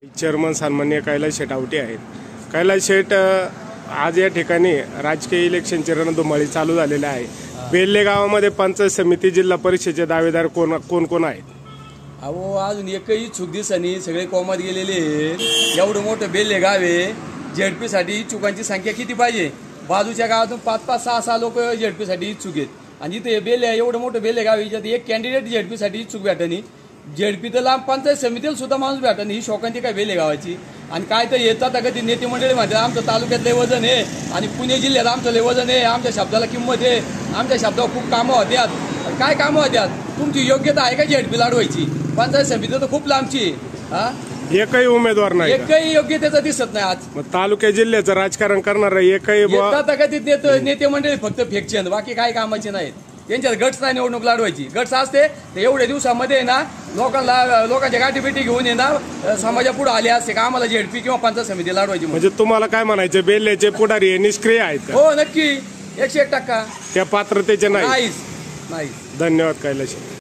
Chairman सन्माननीय कैलास शेट आवटे आहेत। कैलास शेट, आज या ठिकाणी राजकीय इलेक्शनची रणधुमाळी चालू झालेली आहे। बेल्ले गावामध्ये पंचायत समिती जिल्हा परिषदेचे दावेदार कोण कोण आहेत? अहो, अजून एकही इच्छुक दिवसांनी सगळे कोमात गेलेले आहेत। एवढं मोठं बेल्ले गाव आहे, जेडपी साठी इच्छुकांची संख्या किती पाहिजे? बाजूच्या गावातून 5-5, 6-6 लोक जेडपी साठी इच्छुक आहेत आणि इथे बेल्ले एवढं मोठं बेल्ले गाव आहे, एक कॅन्डिडेट जेडपी साठी इच्छुक भेटणी, जेडपी तर लांब पंचायत समितीला सुद्धा माणूस भेटणी। ही शोकांती काय बेल्ले गावाची? आणि काय तर येतात का ती नेते मंडळी म्हणतात आमचं तालुक्यात लय वजन आहे आणि पुणे जिल्ह्यात आमचं लय वजन आहे, आमच्या शब्दाला किंमत आहे, आमच्या शब्दावर खूप कामं होत्यात। काय कामं होत्यात? तुमची योग्यता आहे का जेडपी लाडवायची? पंचायत समिती तर खूप लांबची हा, एकही उमेदवार नाही, एकही योग्यतेचं दिसत नाही। आज तालुक्या जिल्ह्याचं राजकारण करणार एकही येतात का ती नेते मंडळी फक्त फेकचंद, बाकी काय कामाचे नाहीत। त्यांच्यात गट्स नाही निवडणूक लढवायची। गट्स असते तर एवढ्या दिवसामध्ये ना लोकांच्या गाठीबिटी घेऊन येणार समाजापुढे आले असते का आम्हाला जेडपी किंवा पंचायत समिती लढवायची। म्हणजे तुम्हाला काय म्हणायचं, बेल्ल्याचे पुढारी निष्क्रिय आहेत? हो नक्की, 101%। त्या पात्रतेचे नाही? नाही। धन्यवाद कैलास शेट।